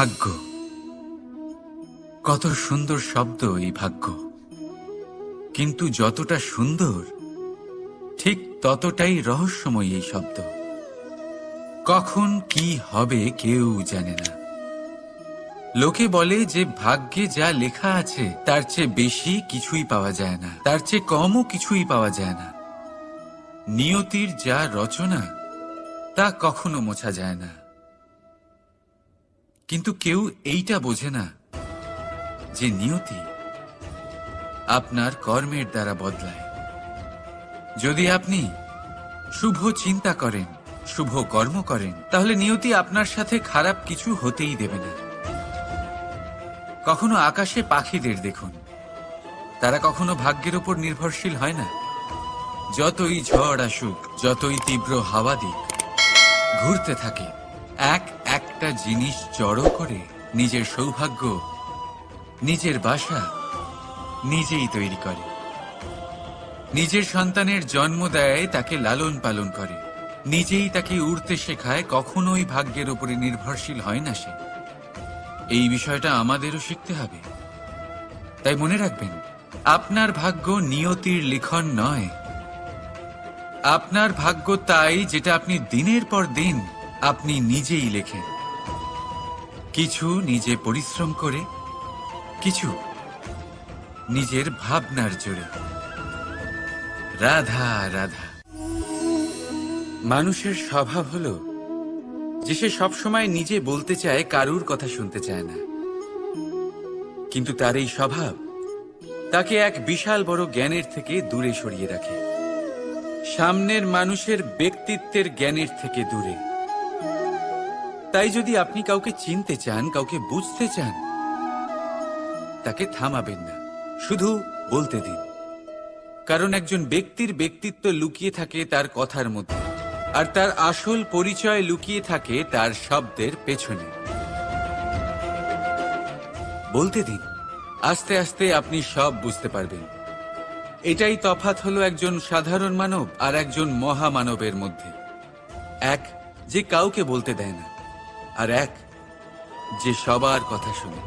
ভাগ্য, কত সুন্দর শব্দ এই ভাগ্য। কিন্তু যতটা সুন্দর ঠিক ততটাই রহস্যময় এই শব্দ। কখন কি হবে কেউ জানে না। লোকে বলে যে ভাগ্যে যা লেখা আছে তার চেয়ে বেশি কিছুই পাওয়া যায় না, তার চেয়ে কমও কিছুই পাওয়া যায় না। নিয়তির যা রচনা তা কখনো মোছা যায় না। কিন্তু কেউ এইটা বোঝে না যে নিয়তি আপনার কর্মের দ্বারা বদলায়। যদি আপনি শুভ চিন্তা করেন, শুভ কর্ম করেন, তাহলে নিয়তি আপনার সাথে খারাপ কিছু হতেই দেবে না। কখনো আকাশে পাখিদের দেখুন, তারা কখনো ভাগ্যের উপর নির্ভরশীল হয় না। যতই ঝড় আসুক, যতই তীব্র হাওয়া দিক, ঘুরতে থাকে, একটা জিনিস জড়ো করে নিজের সৌভাগ্য, নিজের বাসা নিজেই তৈরি করে। নিজের সন্তানের জন্ম দেয়, তাকে লালন পালন করে, নিজেই তাকে উড়তে শেখায়, কখনোই ভাগ্যের উপরে নির্ভরশীল হয় না সে। এই বিষয়টা আমাদেরও শিখতে হবে। তাই মনে রাখবেন, আপনার ভাগ্য নিয়তির লিখন নয়। আপনার ভাগ্য তাই যেটা আপনি দিনের পর দিন আপনি নিজেই লেখেন। কিছু নিজে পরিশ্রম করে, কিছু নিজের ভাবনার জোরে। রাধা রাধা। মানুষের স্বভাব হলো যে সে সবসময় নিজে বলতে চায়, কারুর কথা শুনতে চায় না। কিন্তু তার এই স্বভাব তাকে এক বিশাল বড় জ্ঞানের থেকে দূরে সরিয়ে রাখে, সামনের মানুষের ব্যক্তিত্বের জ্ঞানের থেকে দূরে। তাই যদি আপনি কাউকে চিনতে চান, কাউকে বুঝতে চান, তাকে থামাবেন না, শুধু বলতে দিন। কারণ একজন ব্যক্তির ব্যক্তিত্ব লুকিয়ে থাকে তার কথার মধ্যে, আর তার আসল পরিচয় লুকিয়ে থাকে তার শব্দের পেছনে। বলতে দিন, আস্তে আস্তে আপনি সব বুঝতে পারবেন। এটাই তফাৎ হলো একজন সাধারণ মানব আর একজন মহামানবের মধ্যে। এক যে কাউকে বলতে দেয় না, আর এক যে সবার কথা শুনে।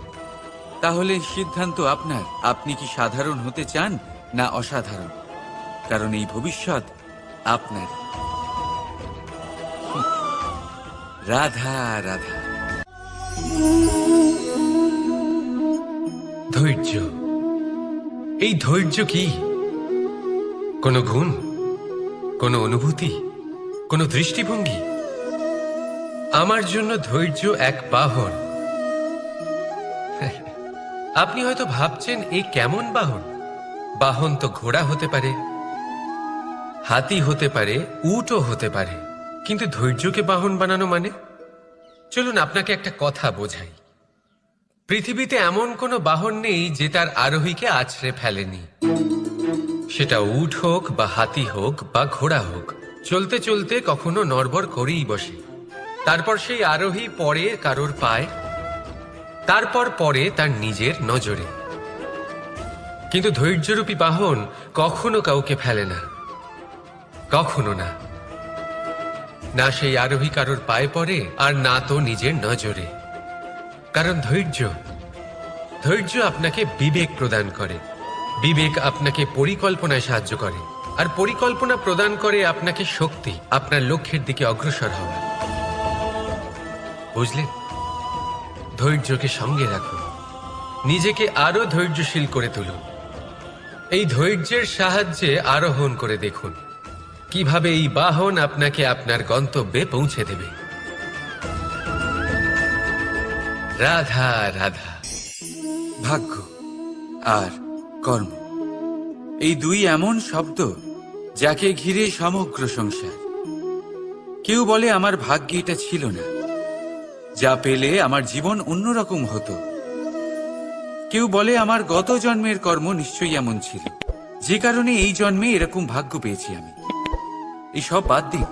তাহলে সিদ্ধান্ত আপনার, আপনি কি সাধারণ হতে চান না অসাধারণ? কারণ এই ভবিষ্যৎ আপনার। রাধা রাধা। ধৈর্য, এই ধৈর্য কি কোনো গুণ, কোনো অনুভূতি, কোনো দৃষ্টিভঙ্গি? আমার জন্য ধৈর্য এক বাহন। আপনি হয়তো ভাবছেন, এই কেমন বাহন? বাহন তো ঘোড়া হতে পারে, হাতি হতে পারে, উটও হতে পারে, কিন্তু ধৈর্যকে বাহন বানানো মানে? চলুন আপনাকে একটা কথা বোঝাই। পৃথিবীতে এমন কোনো বাহন নেই যে তার আরোহীকে আছড়ে ফেলেনি। সেটা উট হোক বা হাতি হোক বা ঘোড়া হোক, চলতে চলতে কখনো নড়বড় করেই বসে। তারপর সেই আরোহী পড়ে কারোর পায়, তারপর পড়ে তার নিজের নজরে। কিন্তু ধৈর্যরূপী বাহন কখনো কাউকে ফেলে না, কখনো না। না সেই আরোহী কারোর পায়ে পড়ে, আর না তো নিজের নজরে। কারণ ধৈর্য আপনাকে বিবেক প্রদান করে, বিবেক আপনাকে পরিকল্পনায় সাহায্য করে, আর পরিকল্পনা প্রদান করে আপনাকে শক্তি, আপনার লক্ষ্যের দিকে অগ্রসর হওয়া। বুঝলেন? ধৈর্যকে সঙ্গে রাখুন, নিজেকে আরো ধৈর্যশীল করে তুলুন। এই ধৈর্যের সাহায্যে আরোহণ করে দেখুন কিভাবে এই বাহন আপনাকে আপনার গন্তব্যে পৌঁছে দেবে। রাধা রাধা। ভাগ্য আর কর্ম, এই দুই এমন শব্দ যাকে ঘিরে সমগ্র সংসার। কেউ বলে আমার ভাগ্যে এটা ছিল না, যা পেলে আমার জীবন অন্যরকম হতো। কেউ বলে আমার গত জন্মের কর্ম নিশ্চয়ই এমন ছিল, যে কারণে এই জন্মে এরকম ভাগ্য পেয়েছি আমি। এই সব বাদ দিন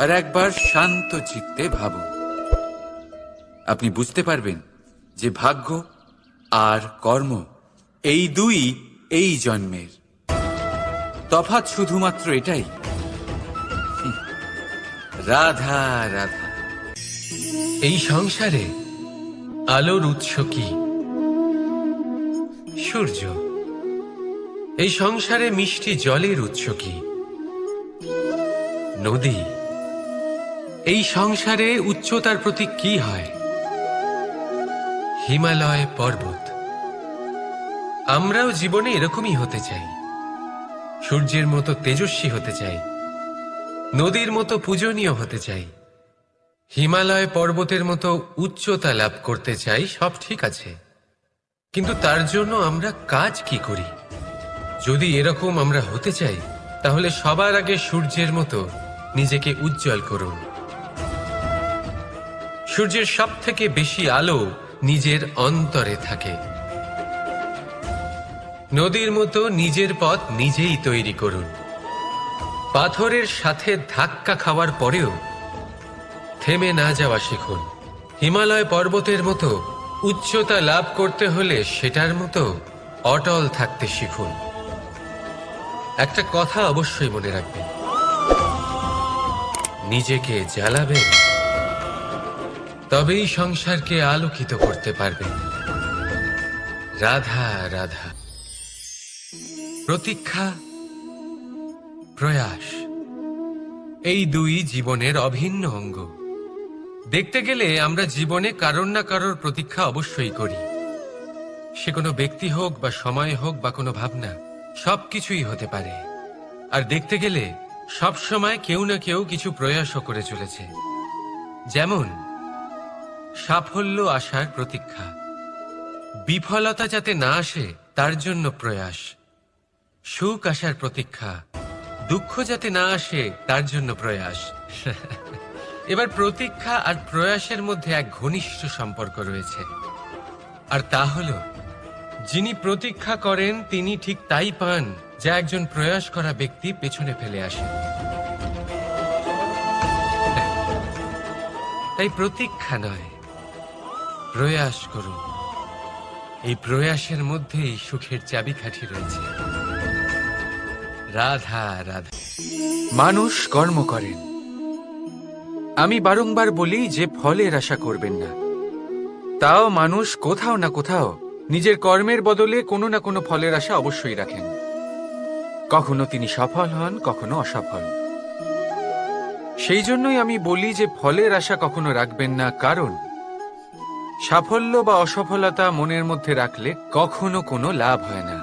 আর একবার শান্ত চিত্তে ভাবুন। আপনি বুঝতে পারবেন যে ভাগ্য আর কর্ম এই দুই এই জন্মের। তফাৎ শুধুমাত্র এটাই। রাধা রাধা। এই সংসারে আলোর উৎস কি? সূর্য। এই সংসারে মিষ্টি জলের উৎস কি? নদী। এই সংসারে উচ্চতার প্রতীক কি হয়? হিমালয় পর্বত। আমরাও জীবনে এরকমই হতে চাই, সূর্যের মতো তেজস্বী হতে চাই, নদীর মতো পূজনীয় হতে চাই, হিমালয় পর্বতের মতো উচ্চতা লাভ করতে চাই। সব ঠিক আছে, কিন্তু তার জন্য আমরা কাজ কি করি? যদি এরকম আমরা হতে চাই, তাহলে সবার আগে সূর্যের মতো নিজেকে উজ্জ্বল করুন। সূর্যের সব থেকে বেশি আলো নিজের অন্তরে থাকে। নদীর মতো নিজের পথ নিজেই তৈরি করুন। পাথরের সাথে ধাক্কা খাওয়ার পরেও থেমে না যাওয়া শিখুন। হিমালয় পর্বতের মতো উচ্চতা লাভ করতে হলে সেটার মতো অটল থাকতে শিখুন। একটা কথা অবশ্যই মনে রাখবেন, নিজেকে জ্বালাবেন, তবেই সংসারকে আলোকিত করতে পারবেন। রাধা রাধা। প্রতীক্ষা, প্রয়াস, এই দুই জীবনের অভিন্ন অঙ্গ। দেখতে গেলে আমরা জীবনে কারোর না কারোর প্রতীক্ষা অবশ্যই করি। সে কোনো ব্যক্তি হোক বা সময় হোক বা কোনো ভাবনা, সবকিছুই হতে পারে। আর দেখতে গেলে সব সময় কেউ না কেউ কিছু প্রয়াসও করে চলেছে। যেমন সাফল্য আসার প্রতীক্ষা, বিফলতা যাতে না আসে তার জন্য প্রয়াস, সুখ আসার প্রতীক্ষা, দুঃখ যাতে না আসে তার জন্য প্রয়াস। এবার প্রতীক্ষা আর প্রয়াসের মধ্যে এক ঘনিষ্ঠ সম্পর্ক রয়েছে, আর তা হল যিনি প্রতীক্ষা করেন তিনি ঠিক তাই পান যা একজন প্রয়াস করা ব্যক্তি পেছনে ফেলে আসে। তাই প্রতীক্ষা নয়, প্রয়াস করুন। এই প্রয়াসের মধ্যেই সুখের চাবিকাঠি রয়েছে। রাধা রাধা। মানুষ কর্ম করেন। আমি বারংবার বলি যে ফলের আশা করবেন না। তাও মানুষ কোথাও না কোথাও নিজের কর্মের বদলে কোনো না কোনো ফলের আশা অবশ্যই রাখেন। কখনো তিনি সফল হন, কখনো অসফল। সেই জন্যই আমি বলি যে ফলের আশা কখনো রাখবেন না, কারণ সাফল্য বা অসফলতা মনের মধ্যে রাখলে কখনো কোনো লাভ হয় না।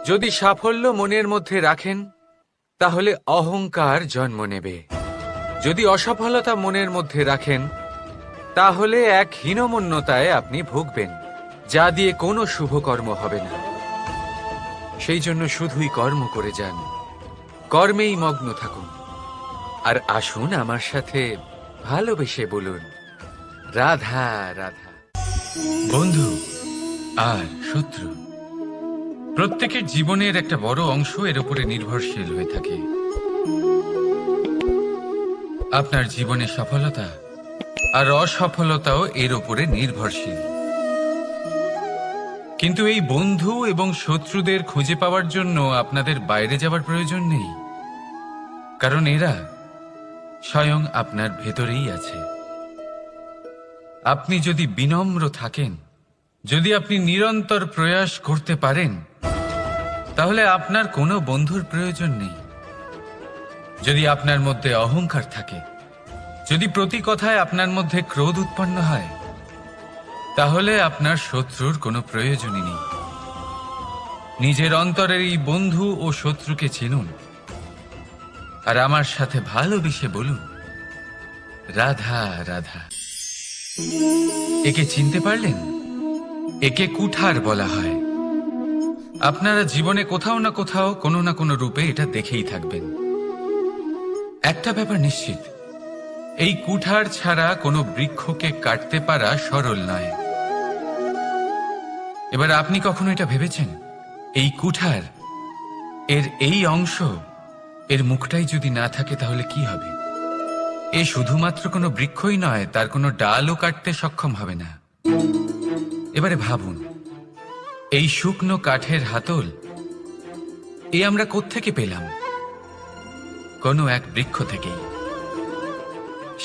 যদি সাফল্য মনের মধ্যে রাখেন তাহলে অহংকার জন্ম নেবে। যদি অসফলতা মনের মধ্যে রাখেন তাহলে এক হীনমন্যতায় আপনি ভুগবেন, যা দিয়ে কোনো শুভকর্ম হবে না। সেই জন্য শুধুই কর্ম করে যান, কর্মেই মগ্ন থাকুন। আর আসুন আমার সাথে ভালোবেসে বলুন, রাধা রাধা। বন্ধু আর শত্রু, প্রত্যেকের জীবনের একটা বড় অংশ এর উপরে নির্ভরশীল হয়ে থাকে। আপনার জীবনের সফলতা আর অসফলতাও এর উপরে নির্ভরশীল। কিন্তু এই বন্ধু এবং শত্রুদের খুঁজে পাওয়ার জন্য আপনাদের বাইরে যাওয়ার প্রয়োজন নেই, কারণ এরা স্বয়ং আপনার ভেতরেই আছে। আপনি যদি বিনম্র থাকেন, যদি আপনি নিরন্তর প্রয়াস করতে পারেন, তাহলে আপনার কোনো বন্ধুর প্রয়োজন নেই। যদি আপনার মধ্যে অহংকার থাকে, যদি প্রতি কথায় আপনার মধ্যে ক্রোধ উৎপন্ন হয়, তাহলে আপনার শত্রুর কোনো প্রয়োজনই নেই। নিজের অন্তরের এই বন্ধু ও শত্রুকে চিনুন, আর আমার সাথে ভালোবেসে বলুন, রাধা রাধা। একে চিনতে পারলেন? একে কুঠার বলা হয়। আপনারা জীবনে কোথাও না কোথাও কোনো না কোনো রূপে এটা দেখেই থাকবেন। একটা ব্যাপার নিশ্চিত, এই কুঠার ছাড়া কোনো বৃক্ষকে কাটতে পারা সরল নয়। এবার আপনি কখনো এটা ভেবেছেন, এই কুঠার, এর এই অংশ, এর মুখটাই যদি না থাকে তাহলে কি হবে? এ শুধুমাত্র কোনো বৃক্ষই নয়, তার কোনো ডালও কাটতে সক্ষম হবে না। এবারে ভাবুন, এই শুকনো কাঠের হাতল এ আমরা কোত্থেকে পেলাম? কোনো এক বৃক্ষ থেকেই।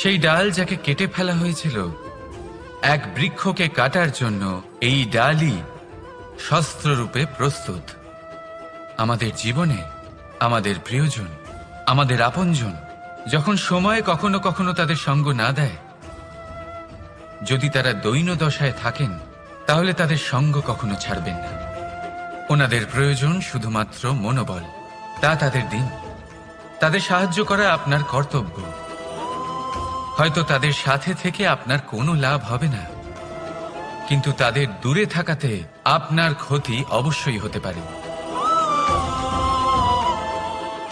সেই ডাল যাকে কেটে ফেলা হয়েছিল, এক বৃক্ষকে কাটার জন্য এই ডালই শস্ত্ররূপে প্রস্তুত। আমাদের জীবনে আমাদের প্রিয়জন, আমাদের আপনজন যখন সময় কখনো কখনো তাদের সঙ্গ না দেয়, যদি তারা দৈন্য দশায় থাকেন, তাহলে তাদের সঙ্গ কখনো ছাড়বেন না। ওনাদের প্রয়োজন শুধুমাত্র মনোবল। তা তাদের দিন। তাদের সাহায্য করা আপনার কর্তব্য। হয়তো তাদের সাথে থেকে আপনার কোনো লাভ হবে না, কিন্তু তাদের দূরে থাকাতে আপনার ক্ষতি অবশ্যই হতে পারে।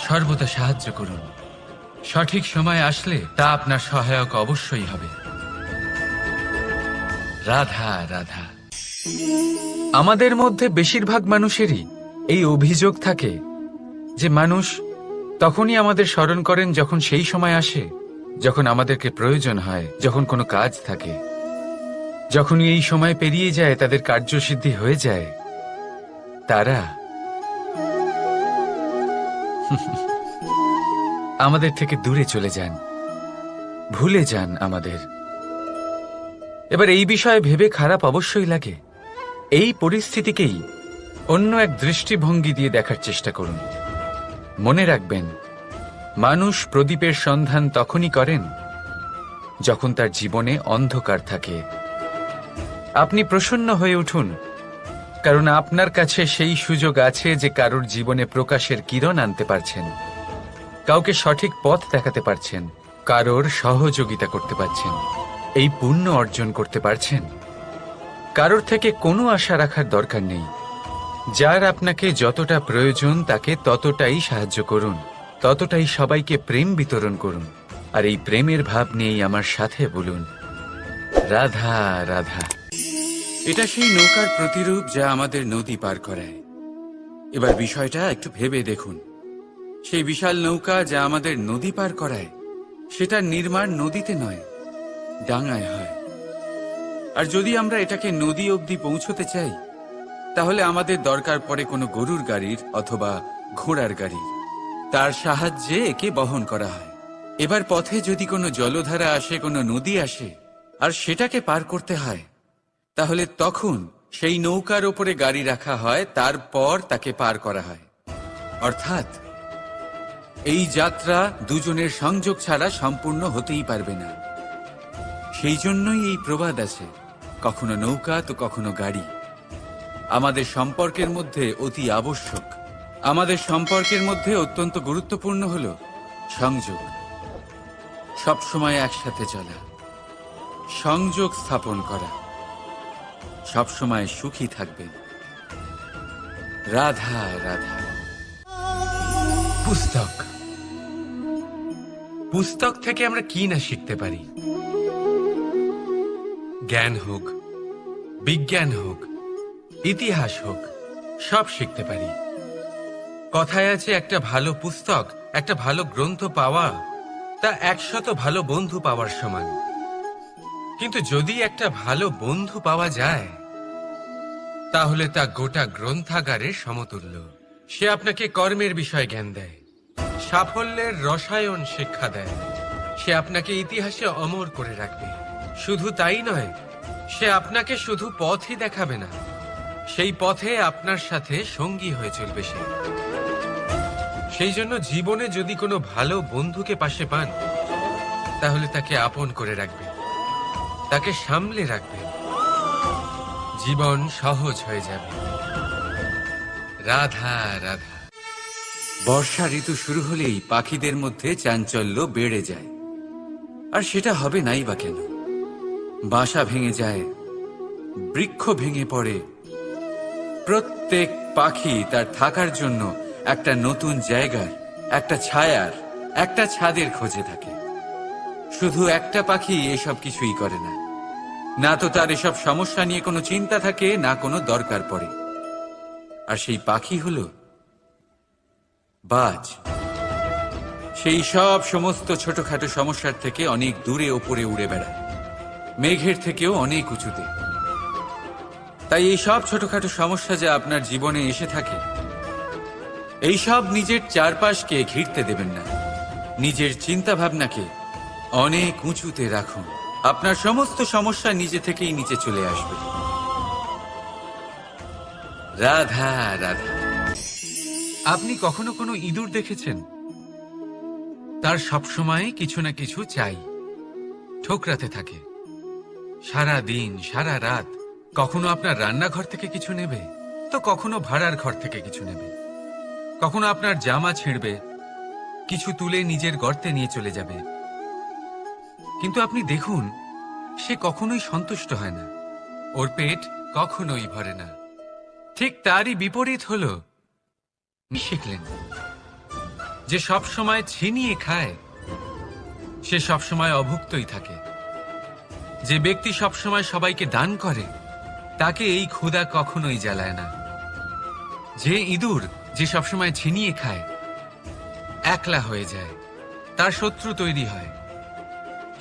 সর্বদা সাহায্য করুন। সঠিক সময় আসলে তা আপনার সহায়ক অবশ্যই হবে। রাধা রাধা। আমাদের মধ্যে বেশিরভাগ মানুষেরই এই অভিযোগ থাকে যে মানুষ তখনই আমাদের স্মরণ করেন যখন সেই সময় আসে যখন আমাদেরকে প্রয়োজন হয়, যখন কোনো কাজ থাকে। যখনই এই সময় পেরিয়ে যায়, তাদের কার্যসিদ্ধি হয়ে যায়, তারা আমাদের থেকে দূরে চলে যান, ভুলে যান আমাদের। এবার এই বিষয়ে ভেবে খারাপ অবশ্যই লাগে। এই পরিস্থিতিকেই অন্য এক দৃষ্টিভঙ্গি দিয়ে দেখার চেষ্টা করুন। মনে রাখবেন, মানুষ প্রদীপের সন্ধান তখনই করেন যখন তার জীবনে অন্ধকার থাকে। আপনি প্রসন্ন হয়ে উঠুন, কারণ আপনার কাছে সেই সুযোগ আছে যে কারোর জীবনে প্রকাশের কিরণ আনতে পারছেন, কাউকে সঠিক পথ দেখাতে পারছেন, কারোর সহযোগিতা করতে পারছেন, এই পুণ্য অর্জন করতে পারছেন। কারোর থেকে কোনো আশা রাখার দরকার নেই। যার আপনাকে যতটা প্রয়োজন তাকে ততটাই সাহায্য করুন, ততটাই সবাইকে প্রেম বিতরণ করুন। আর এই প্রেমের ভাব নিয়েই আমার সাথে বলুন, রাধা রাধা। এটা সেই নৌকার প্রতিরূপ যা আমাদের নদী পার করায়। এবার বিষয়টা একটু ভেবে দেখুন। সেই বিশাল নৌকা যা আমাদের নদী পার করায়, সেটার নির্মাণ নদীতে নয়, ডাঙায় হয়। আর যদি আমরা এটাকে নদী অবধি পৌঁছতে চাই, তাহলে আমাদের দরকার পড়ে কোনো গরুর গাড়ির অথবা ঘোড়ার গাড়ির। তার সাহায্যে একে বহন করা হয়। এবার পথে যদি কোনো জলধারা আসে, কোনো নদী আসে, আর সেটাকে পার করতে হয়, তাহলে তখন সেই নৌকার ওপরে গাড়ি রাখা হয়, তারপর তাকে পার করা হয়। অর্থাৎ এই যাত্রা দুজনের সংযোগ ছাড়া সম্পূর্ণ হতেই পারবে না। সেই জন্যই এই প্রবাদ আছে, কখনো নৌকা তো কখনো গাড়ি। আমাদের সম্পর্কের মধ্যে অতি আবশ্যক, আমাদের সম্পর্কের মধ্যে অত্যন্ত গুরুত্বপূর্ণ হল সংযোগ। সবসময় একসাথে চলা, সংযোগ স্থাপন করা। সবসময় সুখী থাকবেন। রাধা রাধা। পুস্তক, পুস্তক থেকে আমরা কি না শিখতে পারি। জ্ঞান হোক, বিজ্ঞান হোক, ইতিহাস হোক, সব শিখতে পারি। কথায় আছে, একটা ভালো পুস্তক, একটা ভালো গ্রন্থ পাওয়া তা 100 ভালো বন্ধু পাওয়ার সমান। কিন্তু যদি একটা ভালো বন্ধু পাওয়া যায়, তাহলে তা গোটা গ্রন্থাগারের সমতুল্য। সে আপনাকে কর্মের বিষয়ে জ্ঞান দেয়, সাফল্যের রসায়ন শিক্ষা দেয়। সে আপনাকে ইতিহাসে অমর করে রাখবে। শুধু তাই নয়, সে আপনাকে শুধু পথই দেখাবে না, সেই পথে আপনার সাথে সঙ্গী হয়ে চলবে সে। সেই জন্য জীবনে যদি কোনো ভালো বন্ধুকে পাশে পান, তাহলে তাকে আপন করে রাখবেন, তাকে সামলে রাখবেন। জীবন সহজ হয়ে যাবে। রাধা রাধা। বর্ষা ঋতু শুরু হলেই পাখিদের মধ্যে চাঞ্চল্য বেড়ে যায়। আর সেটা হবে নাই বা কেন? বাসা ভেঙে যায়, বৃক্ষ ভেঙে পড়ে। প্রত্যেক পাখি তার থাকার জন্য একটা নতুন জায়গার, একটা ছায়ার, একটা ছাদের খোঁজে থাকে। শুধু একটা পাখি এসব কিছুই করে না। না তো তার এসব সমস্যা নিয়ে কোনো চিন্তা থাকে, না কোনো দরকার পড়ে। আর সেই পাখি হলো বাজ। সেই সব সমস্ত ছোটখাটো সমস্যার থেকে অনেক দূরে ওপরে উড়ে বেড়ায়, মেঘের থেকেও অনেক উঁচুতে। তাই এই সব ছোটখাটো সমস্যা যা আপনার জীবনে এসে থাকে, এই সব নিজের চারপাশকে ঘিরতে দেবেন না। নিজের চিন্তা ভাবনাকে অনেক উঁচুতে রাখুন। আপনার সমস্ত সমস্যা নিজে থেকেই নিচে চলে আসবে। রাধা রাধা। আপনি কখনো কোনো ইঁদুর দেখেছেন? তার সবসময় কিছু না কিছু চাই, ঠোকরাতে থাকে সারা দিন সারা রাত। কখনো আপনার রান্নাঘর থেকে কিছু নেবে, তো কখনো ভাড়ার ঘর থেকে কিছু নেবে। কখনো আপনার জামা ছিঁড়বে, কিছু তুলে নিজের গর্তে নিয়ে চলে যাবে। কিন্তু আপনি দেখুন, সে কখনোই সন্তুষ্ট হয় না, ওর পেট কখনোই ভরে না। ঠিক তারই বিপরীত হলো, শিখলেন যে সব সময় ছিনিয়ে খায় সে সব সময় অভুক্তই থাকে। যে ব্যক্তি সব সময় সবাইকে দান করে তাকে এই ক্ষুধা কখনোই জ্বালায় না। যে ইঁদুর যে সবসময় ছিনিয়ে খায় একলা হয়ে যায়, তার শত্রু তৈরি হয়।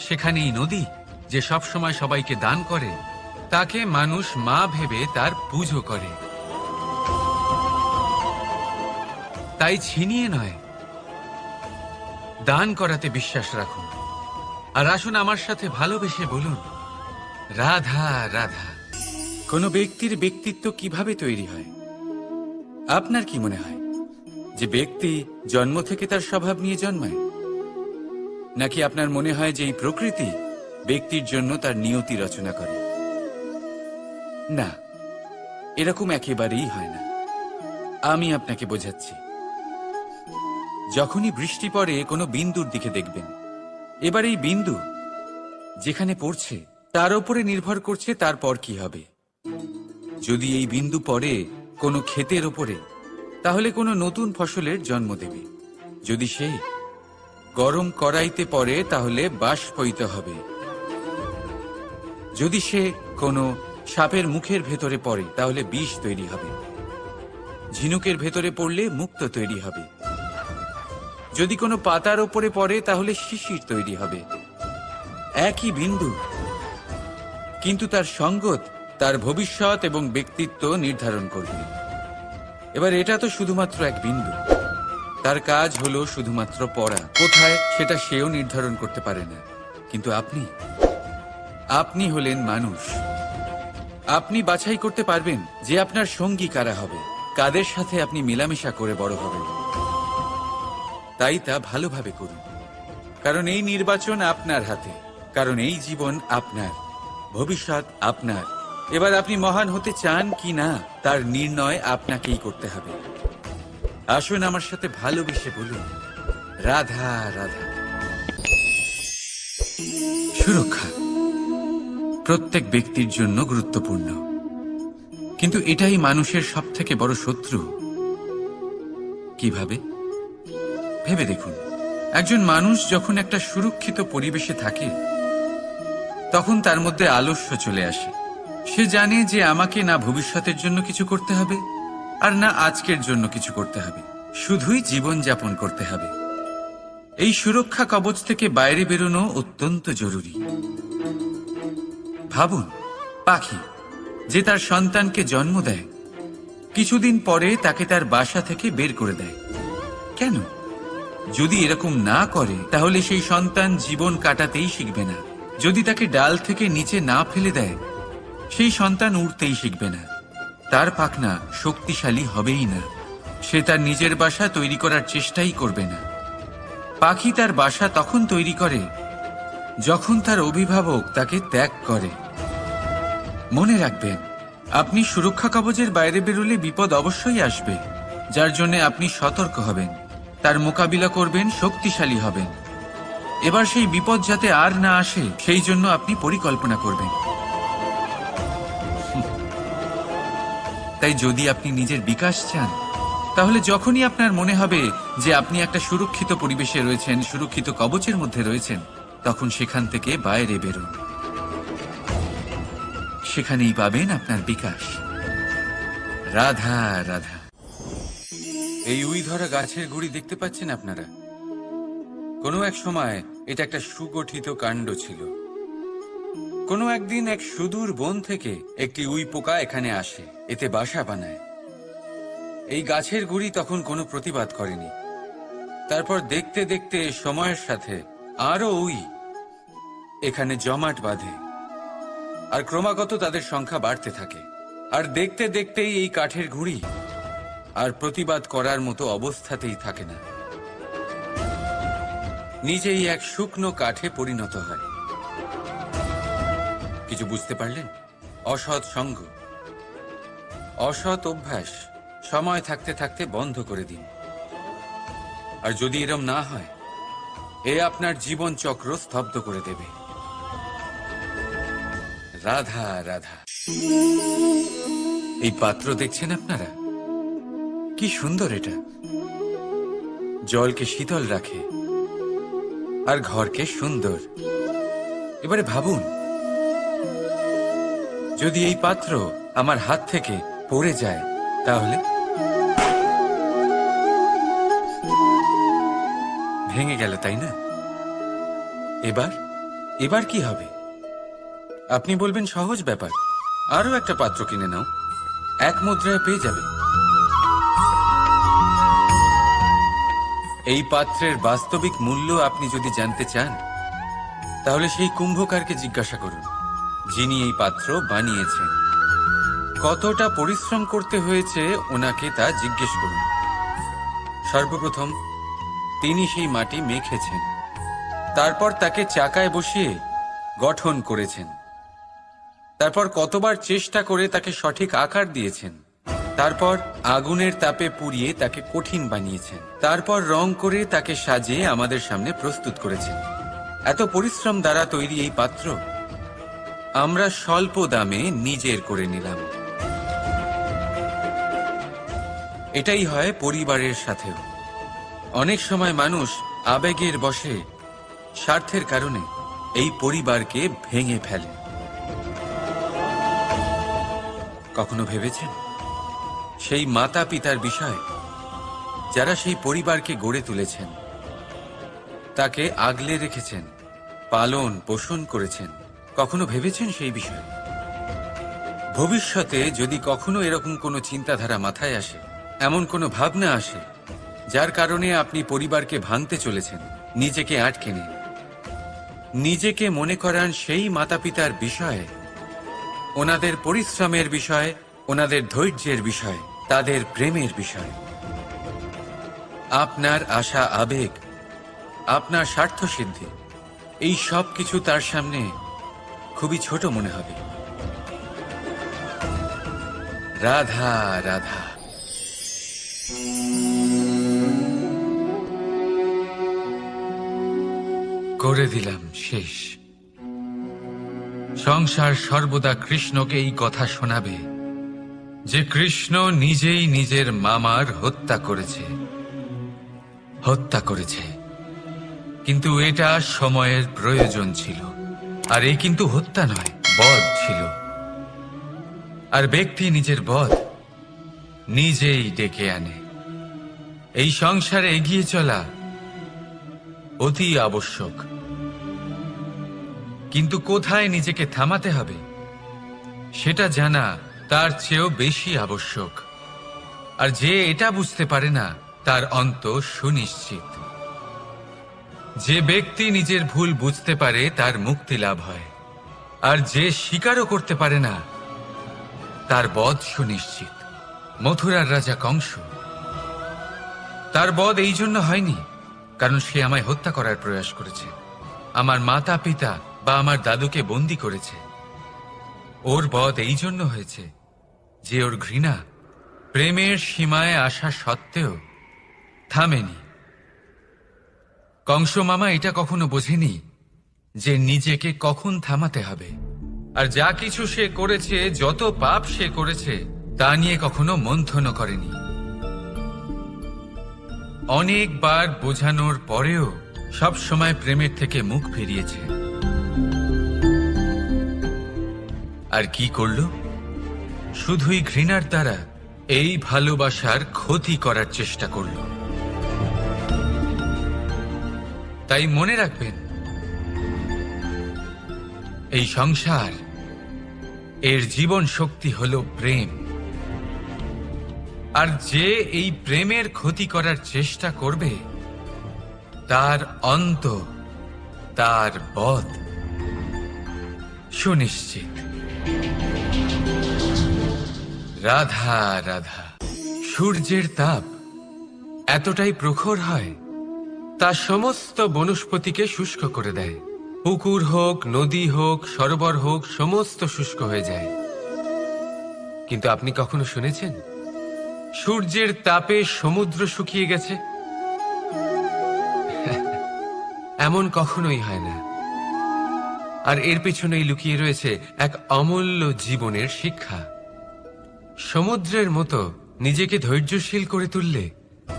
সেখানেই নদী যে সবসময় সবাইকে দান করে তাকে মানুষ মা ভেবে তার পুজো করে। তাই ছিনিয়ে নয়, দান করাতে বিশ্বাস রাখুন। আর আসুন আমার সাথে ভালোবেসে বলুন, রাধা রাধা। কোনো ব্যক্তির ব্যক্তিত্ব কিভাবে তৈরি হয়? আপনার কি মনে হয় যে ব্যক্তি জন্ম থেকে তার স্বভাব নিয়ে জন্মায়, নাকি আপনার মনে হয় যে এই প্রকৃতি ব্যক্তির জন্য তার নিয়তি রচনা করে? না, এরকম একেবারেই হয় না। আমি আপনাকে বোঝাচ্ছি। যখনই বৃষ্টি পড়ে কোনো বিন্দুর দিকে দেখবেন, এবার এই বিন্দু যেখানে পড়ছে তার উপরে নির্ভর করছে তারপর কি হবে। যদি এই বিন্দু পড়ে কোনো ক্ষেতের ওপরে, তাহলে কোনো নতুন ফসলের জন্ম দেবে। যদি সে গরম কড়াইতে পড়ে তাহলে বাষ্পীত হবে। যদি সে কোনো সাপের মুখের ভেতরে পড়ে তাহলে বিষ তৈরি হবে। ঝিনুকের ভেতরে পড়লে মুক্ত তৈরি হবে। যদি কোনো পাতার ওপরে পড়ে তাহলে শিশির তৈরি হবে। একই বিন্দু, কিন্তু তার সঙ্গত তার ভবিষ্যৎ এবং ব্যক্তিত্ব নির্ধারণ করবে। এবার এটা তো শুধুমাত্র এক বিন্দু, তার কাজ হলো শুধুমাত্র পড়া। কোথায় সেটা সেও নির্ধারণ করতে পারে না। কিন্তু আপনি হলেন মানুষ। আপনি বাছাই করতে পারবেন যে আপনার সঙ্গী কারা হবে, কাদের সাথে আপনি মেলামেশা করে বড় হবেন। তাই তা ভালোভাবে করুন, কারণ এই নির্বাচন আপনার হাতে, কারণ এই জীবন আপনার, ভবিষ্যৎ আপনার। এবার আপনি মহান হতে চান কি না তার নির্ণয় আপনাকেই করতে হবে। আসুন আমার সাথে ভালোবেসে বলুন, রাধা রাধা। সুরক্ষা প্রত্যেক ব্যক্তির জন্য গুরুত্বপূর্ণ, কিন্তু এটাই মানুষের সবথেকে বড় শত্রু। কিভাবে? ভেবে দেখুন, একজন মানুষ যখন একটা সুরক্ষিত পরিবেশে থাকে তখন তার মধ্যে আলস্য চলে আসে। সে জানে যে আমাকে না ভবিষ্যতের জন্য কিছু করতে হবে আর না আজকের জন্য কিছু করতে হবে, শুধুই জীবন যাপন করতে হবে। এই সুরক্ষা কবচ থেকে বাইরে বেরোনো অত্যন্ত জরুরি। ভাবুন, পাখি যে তার সন্তানকে জন্ম দেয়, কিছুদিন পরে তাকে তার বাসা থেকে বের করে দেয়। কেন? যদি এরকম না করে তাহলে সেই সন্তান জীবন কাটাতেই শিখবে না। যদি তাকে ডাল থেকে নিচে না ফেলে দেয়, সেই সন্তান উড়তেই শিখবে না। তার পাখনা শক্তিশালী হবেই না। সে তার নিজের বাসা তৈরি করার চেষ্টাই করবে না। পাখি তার বাসা তখন তৈরি করে যখন তার অভিভাবক তাকে ত্যাগ করে। মনে রাখবেন, আপনি সুরক্ষা কবচের বাইরে বেরোলে বিপদ অবশ্যই আসবে, যার জন্য আপনি সতর্ক হবেন, তার মোকাবিলা করবেন, শক্তিশালী হবেন। এবার সেই বিপদ যাতে আর না আসে সেই জন্য আপনি পরিকল্পনা করবেন। তাই যদি আপনি নিজের বিকাশ চান, তাহলে যখনই আপনার মনে হবে যে আপনি একটা সুরক্ষিত পরিবেশে রয়েছেন, সুরক্ষিত কবচের মধ্যে রয়েছেন, তখন সেখান থেকে বাইরে বেরোন। সেখানেই পাবেন আপনার বিকাশ। রাধা রাধা। এই উই ধরা গাছের গুড়ি দেখতে পাচ্ছেন আপনারা? কোনো এক সময় এটা একটা সুগঠিত কাণ্ড ছিল। কোনো একদিন এক সুদূর বন থেকে একটি উই পোকা এখানে আসে, এতে বাসা বানায়। এই গাছের গুড়ি তখন কোনো প্রতিবাদ করেনি। তারপর দেখতে দেখতে সময়ের সাথে আরো উই এখানে জমাট বাঁধে আর ক্রমাগত তাদের সংখ্যা বাড়তে থাকে। আর দেখতে দেখতেই এই কাঠের ঘুড়ি আর প্রতিবাদ করার মতো অবস্থাতেই থাকে না, নিজেই এক শুকনো কাঠে পরিণত হয়। কিছু বুঝতে পারলেন? অসৎ সঙ্গ, অসৎ অভ্যাস সময় থাকতে থাকতে বন্ধ করে দিন। আর যদি এরম না হয়, এ আপনার জীবন চক্র স্তব্ধ করে দেবে। রাধা রাধা। এই পাত্র দেখছেন আপনারা, কি সুন্দর এটা। জলকে শীতল রাখে আর ঘরকে সুন্দর। এবারে ভাবুন, যদি এই পাত্র আমার হাত থেকে পড়ে যায় তাহলে? ভেঙে গেল, তাই না? এবার এবার কি হবে? আপনি বলবেন সহজ ব্যাপার, আরো একটা পাত্র কিনে নাও, এক মুদ্রায় পেয়ে যাবে। এই পাত্রের বাস্তবিক মূল্য আপনি যদি জানতে চান, তাহলে সেই কুম্ভকারকে জিজ্ঞাসা করুন, যিনি এই পাত্র বানিয়েছেন। কতটা পরিশ্রম করতে হয়েছে ওনাকে তা জিজ্ঞেস করুন। সর্বপ্রথম তিনি সেই মাটি মেখেছেন, তারপর তাকে চাকায় বসিয়ে গঠন করেছেন, তারপর কতবার চেষ্টা করে তাকে সঠিক আকার দিয়েছেন, তারপর আগুনের তাপে পুড়িয়ে তাকে কঠিন বানিয়েছেন, তারপর রং করে তাকে সাজিয়ে আমাদের সামনে প্রস্তুত করেছেন। এত পরিশ্রম দ্বারা তৈরি এই পাত্র আমরা স্বল্প দামে নিজের করে নিলাম। এটাই হয় পরিবারের সাথেও। অনেক সময় মানুষ আবেগের বশে, স্বার্থের কারণে এই পরিবারকে ভেঙে ফেলে। কখনো ভেবেছেন সেই মাতা পিতার বিষয়, যারা সেই পরিবারকে গড়ে তুলেছেন, তাকে আগলে রেখেছেন, পালন পোষণ করেছেন? কখনো ভেবেছেন সেই বিষয়ে? ভবিষ্যতে যদি কখনো এরকম কোনো চিন্তাধারা মাথায় আসে, এমন কোনো ভাবনা আসে যার কারণে আপনি পরিবারকে ভাঙতে চলেছেন, নিজেকে আটকে নিন। নিজেকে মনে করান সেই মাতা পিতার বিষয়ে, ওনাদের পরিশ্রমের বিষয়, ওনাদের ধৈর্যের বিষয়, তাদের প্রেমের বিষয়। আপনার আশা আবেগ, আপনার স্বার্থসিদ্ধি, এই সব কিছু তার সামনে খুবই ছোট মনে হবে। রাধা রাধা। করে দিলাম শেষ। সংসার সর্বদা কৃষ্ণকে এই কথা শোনাবে যে কৃষ্ণ নিজেই নিজের মামার হত্যা করেছে। কিন্তু এটা সময়ের প্রয়োজন ছিল। আর এই কিন্তু হত্যা নয়, বধ ছিল। আর ব্যক্তি নিজের বধ নিজেই ডেকে আনে। এই সংসারে এগিয়ে চলা অতি আবশ্যক, কিন্তু কোথায় নিজেকে থামাতে হবে সেটা জানা তার চেয়েও বেশি আবশ্যক। আর যে এটা বুঝতে পারে না, তার অন্ত সুনিশ্চিত। যে ব্যক্তি নিজের ভুল বুঝতে পারে, তার মুক্তি লাভ হয়। আর যে স্বীকারও করতে পারে না, তার বধ সুনিশ্চিত। মথুরার রাজা কংস, তার বধ এই জন্য হয়নি কারণ সে আমায় হত্যা করার প্রয়াস করেছে, আমার মাতা পিতা বা আমার দাদুকে বন্দী করেছে। ওর বধ এই জন্য হয়েছে যে ওর ঘৃণা প্রেমের সীমায় আসা সত্ত্বেও থামেনি। কংস মামা এটা কখনো বোঝেনি যে নিজেকে কখন থামাতে হবে। আর যা কিছু সে করেছে, যত পাপ সে করেছে, তা নিয়ে কখনো মন্থনও করেনি। অনেকবার বোঝানোর পরেও সব সময় প্রেমের থেকে মুখ ফিরিয়েছে। আর কি করল? শুধুই ঘৃণার দ্বারা এই ভালোবাসার ক্ষতি করার চেষ্টা করল। তাই মনে রাখবেন, এই সংসার, এর জীবন শক্তি হল প্রেম। আর যে এই প্রেমের ক্ষতি করার চেষ্টা করবে, তার অন্ত, তার বধ সুনিশ্চিত। রাধা রাধা। সূর্যের তাপ এতটাই প্রখর হয়, তা সমস্ত বনস্পতিকে শুষ্ক করে দেয়। পুকুর হোক, নদী হোক, সরোবর হোক, সমস্ত শুষ্ক হয়ে যায়। কিন্তু আপনি কখনো শুনেছেন সূর্যের তাপে সমুদ্র শুকিয়ে গেছে? এমন কখনোই হয় না। আর এর পেছনেই লুকিয়ে রয়েছে এক অমূল্য জীবনের শিক্ষা। সমুদ্রের মতো নিজেকে ধৈর্যশীল করে তুললে,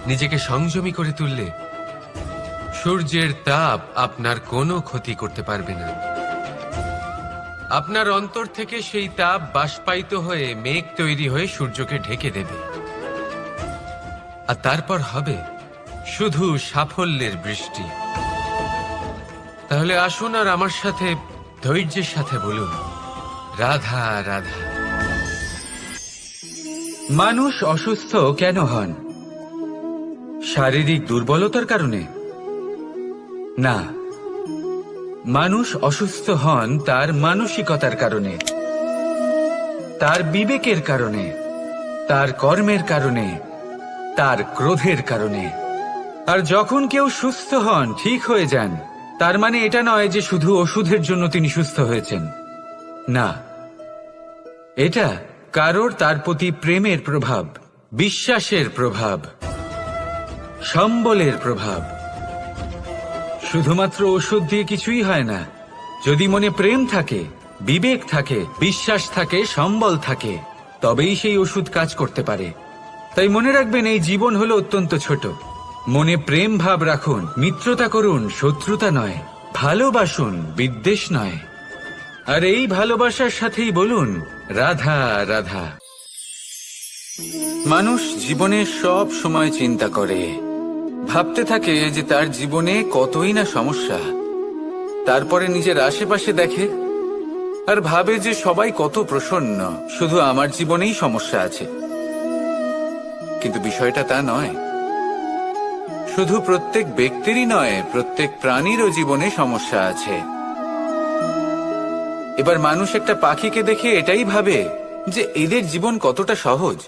নিজেকে সংযমী করে তুললে, সূর্যের তাপ আপনার কোনো ক্ষতি করতে পারবে না। আপনার অন্তর থেকে সেই তাপ বাষ্পায়িত হয়ে মেঘ তৈরি হয়ে সূর্যকে ঢেকে দেবে, আর তারপর হবে শুধু সাফল্যের বৃষ্টি। তাহলে আসুন আর আমার সাথে ধৈর্যের সাথে বলুন, রাধা রাধা। মানুষ অসুস্থ কেন হন? শারীরিক দুর্বলতার কারণে? না, মানুষ অসুস্থ হন তার মানসিকতার কারণে, তার বিবেকের কারণে, তার কর্মের কারণে, তার ক্রোধের কারণে। আর যখন কেউ সুস্থ হন, ঠিক হয়ে যান, তার মানে এটা নয় যে শুধু ওষুধের জন্য তিনি সুস্থ হয়েছেন। না, এটা কারোর তার প্রতি প্রেমের প্রভাব, বিশ্বাসের প্রভাব, সম্বলের প্রভাব। শুধুমাত্র ওষুধ দিয়ে কিছুই হয় না। যদি মনে প্রেম থাকে, বিবেক থাকে, বিশ্বাস থাকে, সম্বল থাকে, তবেই সেই ওষুধ কাজ করতে পারে। তাই মনে রাখবেন, এই জীবন হলো অত্যন্ত ছোট। মনে প্রেম ভাব রাখুন, মিত্রতা করুন, শত্রুতা নয়। ভালোবাসুন, বিদ্বেষ নয়। আর এই ভালোবাসার সাথেই বলুন, রাধা রাধা। মানুষ জীবনে সব সময় চিন্তা করে, ভাবতে থাকে যে তার জীবনে কতই না সমস্যা। তারপরে নিজের আশেপাশে দেখে আর ভাবে যে সবাই কত প্রসন্ন, শুধু আমার জীবনেই সমস্যা আছে। কিন্তু বিষয়টা তা নয়। শুধু প্রত্যেক ব্যক্তিরই নয়, প্রত্যেক প্রাণীরও জীবনে সমস্যা আছে। এবার মানুষ একটা পাখিকে দেখে এটাই ভাবে যে এদের জীবন কতটা সহজ।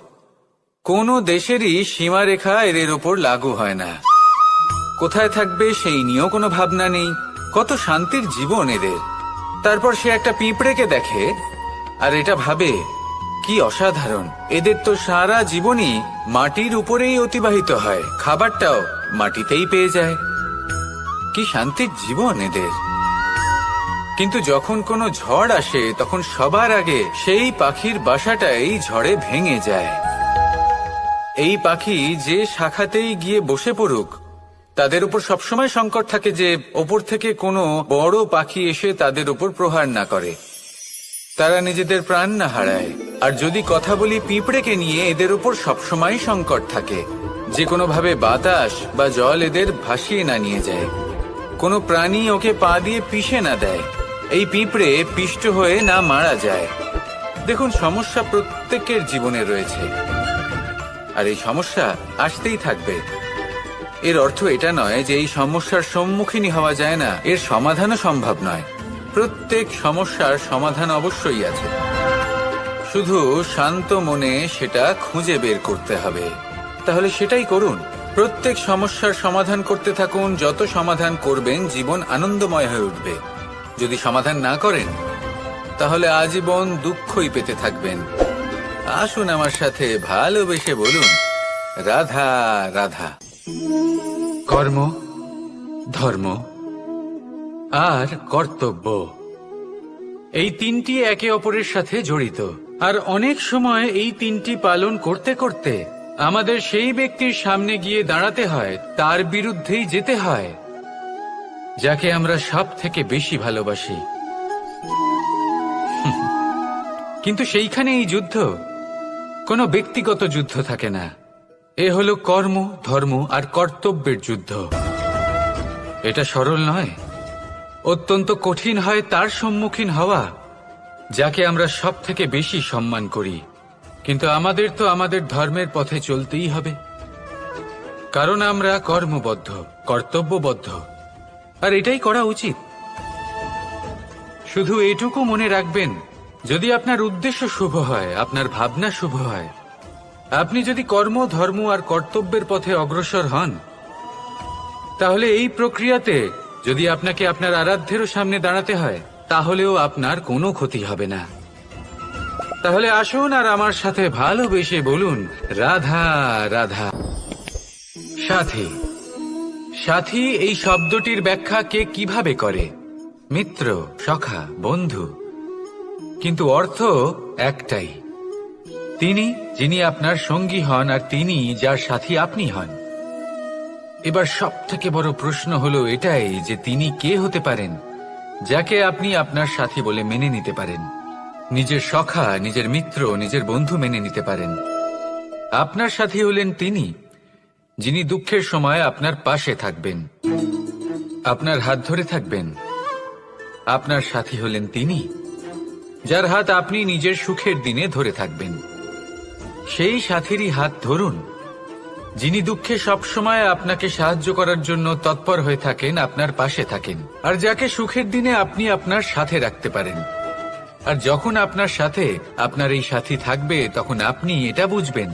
কোনো দেশেরই সীমারেখা এদের ওপর লাগু হয় না। কোথায় থাকবে সেই নিয়েও কোনো ভাবনা নেই। কত শান্তির জীবন এদের। তারপর সে একটা পিঁপড়েকে দেখে আর এটা ভাবে, কি অসাধারণ, এদের তো সারা জীবনই মাটির উপরেই অতিবাহিত হয়, খাবারটাও মাটিতেই পেয়ে যায়। কি শান্তির জীবন এদের। কিন্তু যখন কোনো ঝড় আসে, তখন সবার আগে সেই পাখির বাসাটাই ঝড়ে ভেঙে যায়। এই পাখি যে শাখাতেই গিয়ে বসে পড়ুক, তাদের উপর সবসময় সংকট থাকে যে ওপর থেকে কোনো বড় পাখি এসে তাদের উপর প্রহার না করে, তারা নিজেদের প্রাণ না হারায়। আর যদি কথা বলি পিঁপড়েকে নিয়ে, এদের উপর সবসময় সংকট থাকে যে কোনোভাবে বাতাস বা জল এদের ভাসিয়ে না নিয়ে যায়, কোনো প্রাণী ওকে পা দিয়ে পিষে না দেয়, এই পিঁপড়ে পিষ্ট হয়ে না মারা যায়। দেখুন, সমস্যা প্রত্যেকের জীবনে রয়েছে, আর এই সমস্যা আসতেই থাকবে। এর অর্থ এটা নয় যে এই সমস্যার সম্মুখীনই হওয়া যায় না, এর সমাধানও সম্ভব নয়। প্রত্যেক সমস্যার সমাধান অবশ্যই আছে, শুধু শান্ত মনে সেটা খুঁজে বের করতে হবে। তাহলে সেটাই করুন, প্রত্যেক সমস্যার সমাধান করতে থাকুন। যত সমাধান করবেন, জীবন আনন্দময় হয়ে উঠবে। যদি সমাধান না করেন, তাহলে আজীবন দুঃখই পেতে থাকবেন। আসুন আমার সাথে ভালোবেসে বলুন, রাধা রাধা। কর্ম, ধর্ম আর কর্তব্য, এই তিনটি একে অপরের সাথে জড়িত। আর অনেক সময় এই তিনটি পালন করতে করতে আমাদের সেই ব্যক্তির সামনে গিয়ে দাঁড়াতে হয়, তার বিরুদ্ধেই যেতে হয়, যাকে আমরা সব থেকে বেশি ভালোবাসি। কিন্তু সেইখানে এই যুদ্ধ কোনো ব্যক্তিগত যুদ্ধ থাকে না। এ হলো কর্ম, ধর্ম আর কর্তব্যের যুদ্ধ। এটা সরল নয়, অত্যন্ত কঠিন হয় তার সম্মুখীন হওয়া যাকে আমরা সব থেকে বেশি সম্মান করি। কিন্তু আমাদের তো আমাদের ধর্মের পথে চলতেই হবে, কারণ আমরা কর্মবদ্ধ, কর্তব্যবদ্ধ, আর এটাই করা উচিত। শুধু এটুকু মনে রাখবেন, যদি আপনার উদ্দেশ্য শুভ হয়, আপনার ভাবনা শুভ হয়, আপনি যদি কর্ম, ধর্ম আর কর্তব্যের পথে অগ্রসর হন, তাহলে এই প্রক্রিয়াতে যদি আপনাকে আপনার আরাধ্যেরও সামনে দাঁড়াতে হয়, তাহলেও আপনার কোনো ক্ষতি হবে না। তাহলে আসুন আর আমার সাথে ভালোবেসে বলুন, রাধা রাধা। সাথী। সাথী এই শব্দটির ব্যাখ্যা কে কিভাবে করে? মিত্র, সখা, বন্ধু। কিন্তু অর্থ একটাই, তিনি যিনি আপনার সঙ্গী হন আর তিনি যার সাথী আপনি হন। এবার সব থেকে বড় প্রশ্ন হলো এটাই যে তিনি কে হতে পারেন যাকে আপনি আপনার সাথী বলে মেনে নিতে পারেন, নিজের সখা, নিজের মিত্র, নিজের বন্ধু মেনে নিতে পারেন। আপনার সাথী হলেন তিনি যিনি দুঃখের সময় আপনার পাশে থাকবেন, আপনার হাত ধরে থাকবেন। আপনার সাথী হলেন তিনি যার হাত আপনি নিজের সুখের দিনে ধরে থাকবেন। সেই সাথীরই হাত ধরুন যিনি দুঃখে সবসময় আপনাকে সাহায্য করার জন্য তৎপর হয়ে থাকেন, আপনার পাশে থাকেন, আর যাকে সুখের দিনে আপনি আপনার সাথে রাখতে পারেন। আর যখন আপনার সাথে আপনার এই সাথী থাকবে, তখন আপনি এটা বুঝবেন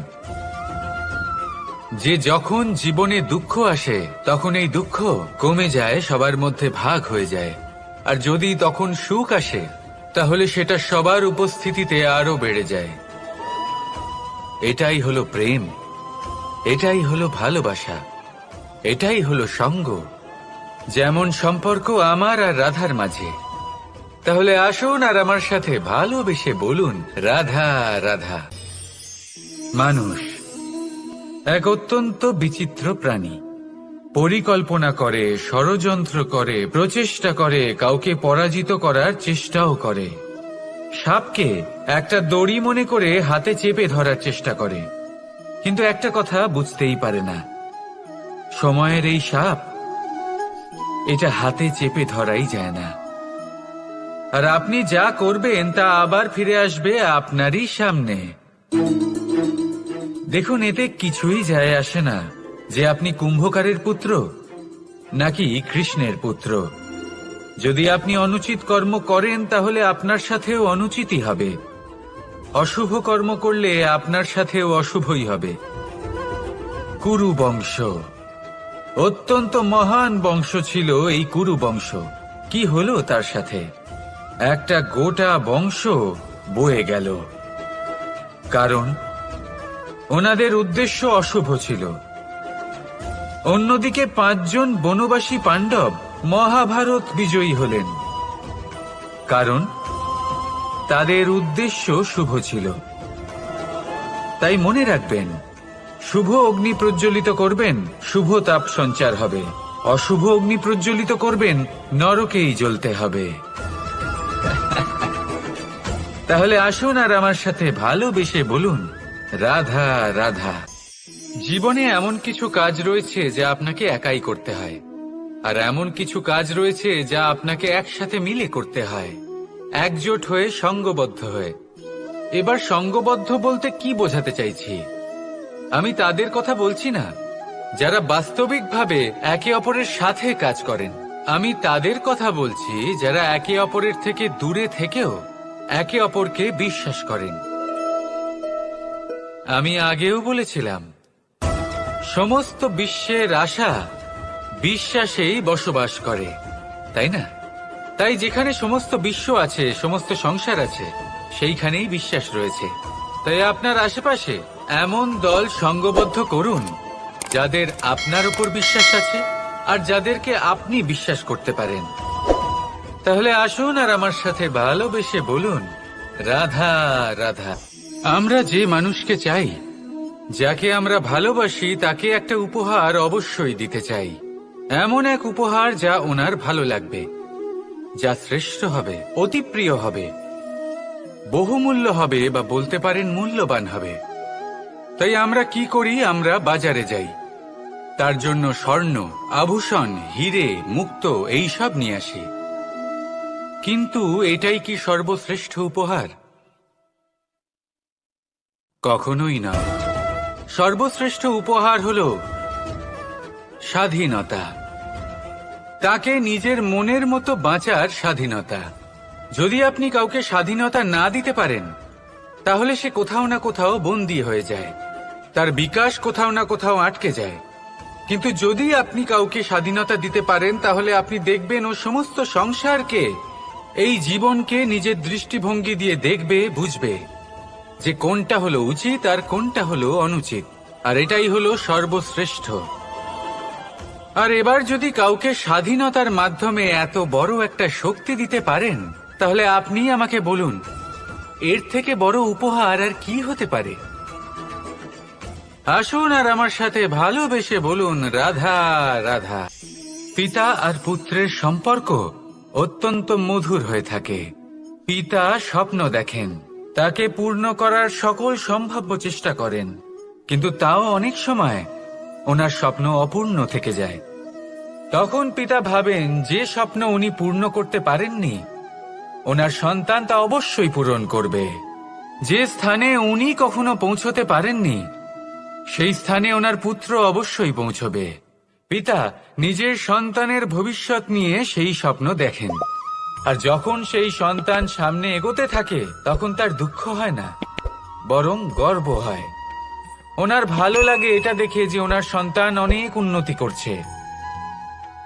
যে যখন জীবনে দুঃখ আসে, তখন এই দুঃখ কমে যায়, সবার মধ্যে ভাগ হয়ে যায়। আর যদি তখন সুখ আসে, তাহলে সেটা সবার উপস্থিতিতে আরো বেড়ে যায়। এটাই হলো প্রেম, এটাই হলো ভালোবাসা, এটাই হলো সঙ্গ, যেমন সম্পর্ক আমার আর রাধার মাঝে। তাহলে আসুন আর আমার সাথে ভালোবেসে বলুন, রাধা রাধা। মানুষ এক অত্যন্ত বিচিত্র প্রাণী। পরিকল্পনা করে, ষড়যন্ত্র করে, প্রচেষ্টা করে, কাউকে পরাজিত করার চেষ্টাও করে। সাপকে একটা দড়ি মনে করে হাতে চেপে ধরার চেষ্টা করে, কিন্তু একটা কথা বুঝতেই পারে না, সময়ের এই সাপ, এটা হাতে চেপে ধরাই যায় না। আর আপনি যা করবেন তা আবার ফিরে আসবে আপনারই সামনে। দেখুন, এতে কিছুই যায় আসে না যে আপনি কুম্ভকারের পুত্র নাকি কৃষ্ণের পুত্র। যদি আপনি অনুচিত কর্ম করেন, তাহলে আপনার সাথেও অনুচিতই হবে। অশুভ কর্ম করলে আপনার সাথেও অশুভই হবে। কুরু বংশ, অত্যন্ত মহান বংশ ছিল এই কুরু বংশ। কি হলো তার সাথে? একটা গোটা বংশ বয়ে গেল, কারণ ওনাদের উদ্দেশ্য অশুভ ছিল। অন্যদিকে 5 জন বনবাসী পাণ্ডব মহাভারত বিজয়ী হলেন, কারণ তাদের উদ্দেশ্য শুভ ছিল। তাই মনে রাখবেন, শুভ অগ্নি প্রজ্বলিত করবেন, শুভ তাপ সঞ্চার হবে। অশুভ অগ্নি প্রজ্বলিত করবেন, নরকেই জ্বলতে হবে। তাহলে আসুন আর আমার সাথে ভালোবেসে বলুন, রাধা রাধা। জীবনে এমন কিছু কাজ রয়েছে যা আপনাকে একাই করতে হয়, আর এমন কিছু কাজ রয়েছে যা আপনাকে একসাথে মিলে করতে হয়, একজোট হয়ে, সঙ্গবদ্ধ হয়ে। এবার সঙ্গবদ্ধ বলতে কি বোঝাতে চাইছি? আমি তাদের কথা বলছি না যারা বাস্তবিকভাবে একে অপরের সাথে কাজ করেন। আমি তাদের কথা বলছি যারা একে অপরের থেকে দূরে থেকেও একে অপরকে বিশ্বাস করেন। আমি আগেও বলেছিলাম, সমস্ত বিশ্বের আশা বিশ্বাসেই বসবাস করে, তাই না? তাই যেখানে সমস্ত বিশ্ব আছে, সমস্ত সংসার আছে, সেইখানেই বিশ্বাস রয়েছে। তাই আপনার আশেপাশে এমন দল সঙ্গবদ্ধ করুন যাদের আপনার উপর বিশ্বাস আছে আর যাদেরকে আপনি বিশ্বাস করতে পারেন। তাহলে আসুন আর আমার সাথে ভালোবেসে বলুন, রাধা রাধা। আমরা যে মানুষকে চাই, যাকে আমরা ভালোবাসি, তাকে একটা উপহার অবশ্যই দিতে চাই। এমন এক উপহার যা ওনার ভালো লাগবে, যা শ্রেষ্ঠ হবে, অতি প্রিয় হবে, বহুমূল্য হবে, বা বলতে পারেন মূল্যবান হবে। তাই আমরা কি করি? আমরা বাজারে যাই, তার জন্য স্বর্ণ, আভূষণ, হিরে, মুক্তো এইসব নিয়ে আসি। কিন্তু এটাই কি সর্বশ্রেষ্ঠ উপহার? কখনোই না। সর্বশ্রেষ্ঠ উপহার হলো স্বাধীনতা, তাকে নিজের মনের মতো বাঁচার স্বাধীনতা। যদি আপনি কাউকে স্বাধীনতা না দিতে পারেন, তাহলে সে কোথাও না কোথাও বন্দী হয়ে যায়, তার বিকাশ কোথাও না কোথাও আটকে যায়। কিন্তু যদি আপনি কাউকে স্বাধীনতা দিতে পারেন, তাহলে আপনি দেখবেন ও সমস্ত সংসারকে, এই জীবনকে নিজের দৃষ্টিভঙ্গি দিয়ে দেখবে, বুঝবে যে কোনটা হলো উচিত আর কোনটা হলো অনুচিত, আর এটাই হলো সর্বশ্রেষ্ঠ। আর এবার যদি কাউকে স্বাধীনতার মাধ্যমে এত বড় একটা শক্তি দিতে পারেন, তাহলে আপনি আমাকে বলুন, এর থেকে বড় উপহার আর কি হতে পারে? আসুন আর আমার সাথে ভালোবেসে বলুন, রাধা রাধা। পিতা আর পুত্রের সম্পর্ক অত্যন্ত মধুর হয়ে থাকে। পিতা স্বপ্ন দেখেন, তাকে পূর্ণ করার সকল সম্ভাব্য চেষ্টা করেন, কিন্তু তাও অনেক সময় ওনার স্বপ্ন অপূর্ণ থেকে যায়। তখন পিতা ভাবেন যে স্বপ্ন উনি পূর্ণ করতে পারেননি, ওনার সন্তান তা অবশ্যই পূরণ করবে। যে স্থানে উনি কখনো পৌঁছতে পারেননি, সেই স্থানে ওনার পুত্র অবশ্যই পৌঁছবে। পিতা নিজের সন্তানের ভবিষ্যৎ নিয়ে সেই স্বপ্ন দেখেন, আর যখন সেই সন্তান সামনে এগোতে থাকে, তখন তার দুঃখ হয় না, বরং গর্ব হয়। ওনার ভালো লাগে এটা দেখে যে ওনার সন্তান অনেক উন্নতি করছে।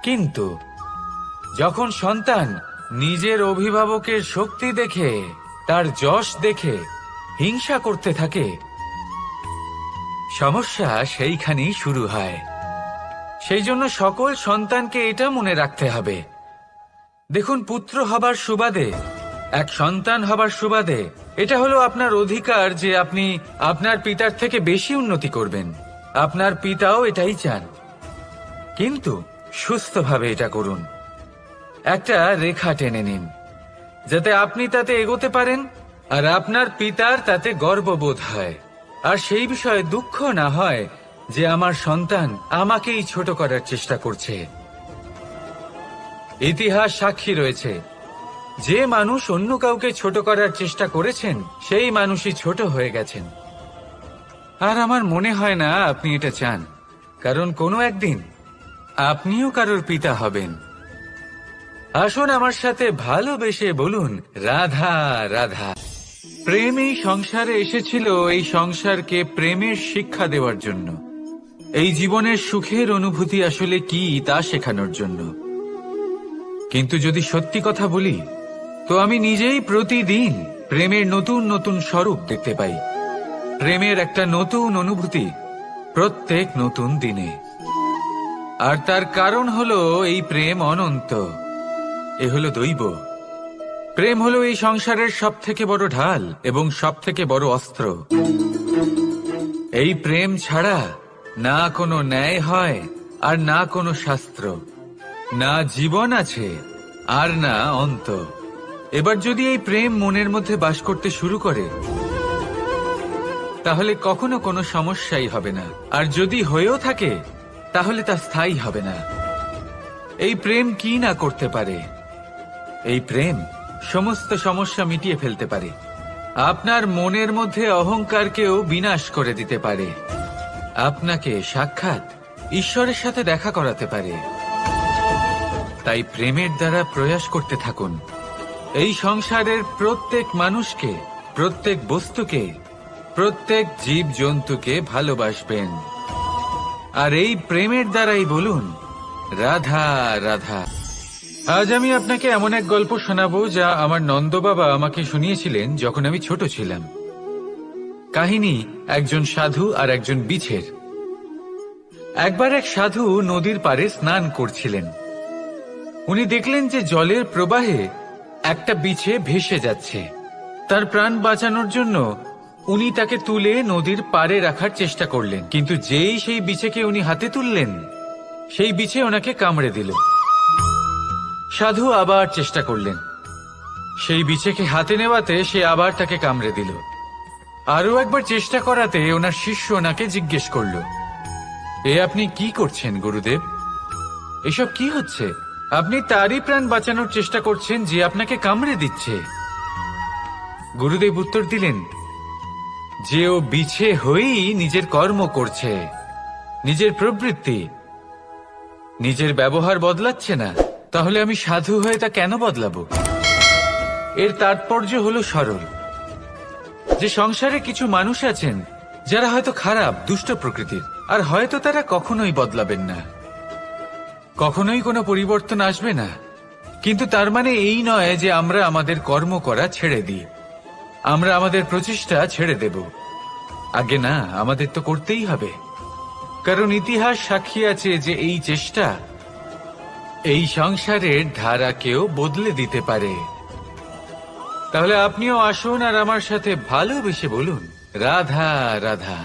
কিন্তু যখন সন্তান নিজের অভিভাবকের শক্তি দেখে, তার যশ দেখে হিংসা করতে থাকে, সমস্যা সেইখানেই শুরু হয়। সেই জন্য সকল সন্তানকে এটা মনে রাখতে হবে, দেখুন, পুত্র হবার সুবাদে, এক সন্তান হবার সুবাদে, এটা হলো আপনার অধিকার যে আপনি আপনার পিতার থেকে বেশি উন্নতি করবেন। আপনার পিতাও এটাই চান, কিন্তু সুস্থভাবে এটা করুন। একটা রেখা টেনে নিন, যাতে আপনি তাতে এগোতে পারেন আর আপনার পিতার তাতে গর্ববোধ হয়, আর সেই বিষয়ে দুঃখ না হয় যে আমার সন্তান আমাকেই ছোট করার চেষ্টা করছে। ইতিহাস সাক্ষী রয়েছে, যে মানুষ অন্য কাউকে ছোট করার চেষ্টা করেছেন, সেই মানুষই ছোট হয়ে গেছেন। আর আমার মনে হয় না আপনি এটা চান, কারণ কোনো একদিন আপনিও কারোর পিতা হবেন। আসুন আমার সাথে ভালোবেসে বলুন, রাধা রাধা। প্রেম এই সংসারে এসেছিল এই সংসারকে প্রেমের শিক্ষা দেওয়ার জন্য, এই জীবনের সুখের অনুভূতি আসলে কি তা শেখানোর জন্য। কিন্তু যদি সত্যি কথা বলি, তো আমি নিজেই প্রতিদিন প্রেমের নতুন নতুন স্বরূপ দেখতে পাই, প্রেমের একটা নতুন অনুভূতি প্রত্যেক নতুন দিনে। আর তার কারণ হলো এই প্রেম অনন্ত, এ হলো দৈব। প্রেম হলো এই সংসারের সব থেকে বড় ঢাল এবং সব থেকে বড় অস্ত্র। এই প্রেম ছাড়া না কোনো ন্যায় হয় আর না কোনো শাস্ত্র, না জীবন আছে আর না অন্ত। এবার যদি এই প্রেম মনের মধ্যে বাস করতে শুরু করে, তাহলে কখনো কোনো সমস্যাই হবে না, আর যদি হয়েও থাকে তাহলে তা স্থায়ী হবে না। এই প্রেম কি না করতে পারে? এই প্রেম সমস্ত সমস্যা মিটিয়ে ফেলতে পারে, আপনার মনের মধ্যে অহংকারকেও বিনাশ করে দিতে পারে, আপনাকে সাক্ষাৎ ঈশ্বরের সাথে দেখা করাতে পারে। তাই প্রেমের দ্বারা প্রয়াস করতে থাকুন, এই সংসারের প্রত্যেক মানুষকে, প্রত্যেক বস্তুকে, প্রত্যেক জীব জন্তুকে ভালোবাসবেন। আর এই প্রেমের দ্বারাই বলুন, রাধা রাধা। আজ আমি আপনাকে এমন এক গল্প শোনাবো যা আমার নন্দ বাবা আমাকে শুনিয়েছিলেন যখন আমি ছোট ছিলাম। কাহিনী একজন সাধু আর একজন বিছের। একবার এক সাধু নদীর পাড়ে স্নান করছিলেন। উনি দেখলেন যে জলের প্রবাহে একটা বিছে ভেসে যাচ্ছে। তার প্রাণ বাঁচানোর জন্য উনি তাকে তুলে নদীর পাড়ে রাখার চেষ্টা করলেন, কিন্তু যেই সেই বিছেকে উনি হাতে তুললেন, সেই বিছে ওনাকে কামড়ে দিল। সাধু আবার চেষ্টা করলেন, সেই বিছেকে হাতে নেওয়াতে সে আবার তাকে কামড়ে দিল। আরো একবার চেষ্টা করাতে ওনার শিষ্য ওনাকে জিজ্ঞেস করল, এ আপনি কি করছেন গুরুদেব? এসব কি হচ্ছে? আপনি তারই প্রাণ বাঁচানোর চেষ্টা করছেন যে আপনাকে কামড়ে দিচ্ছে। গুরুদেব উত্তর দিলেন যে ও বিছে হয়েই নিজের কর্ম করছে, নিজের প্রবৃত্তি, নিজের ব্যবহার বদলাচ্ছে না। তাহলে আমি সাধু হয়ে তা কেন বদলাবো? এর তাৎপর্য হলো সরল, যে সংসারে কিছু মানুষ আছেন যারা হয়তো খারাপ, দুষ্ট প্রকৃতির, আর হয়তো তারা কখনোই বদলাবেন না, কখনোই কোনো পরিবর্তন আসবে না। কিন্তু তার মানে এই নয় যে আমরা আমাদের কর্ম করা ছেড়ে দিই, আমরা আমাদের প্রচেষ্টা ছেড়ে দেব। আগে না, আমাদের তো করতেই হবে, কারণ ইতিহাস সাক্ষী আছে যে এই চেষ্টা এই সংসারের ধারাকেও বদলে দিতে পারে। তাহলে আপনিও আসুন আর আমার সাথে ভালোবেসে বলুন, রাধা রাধা।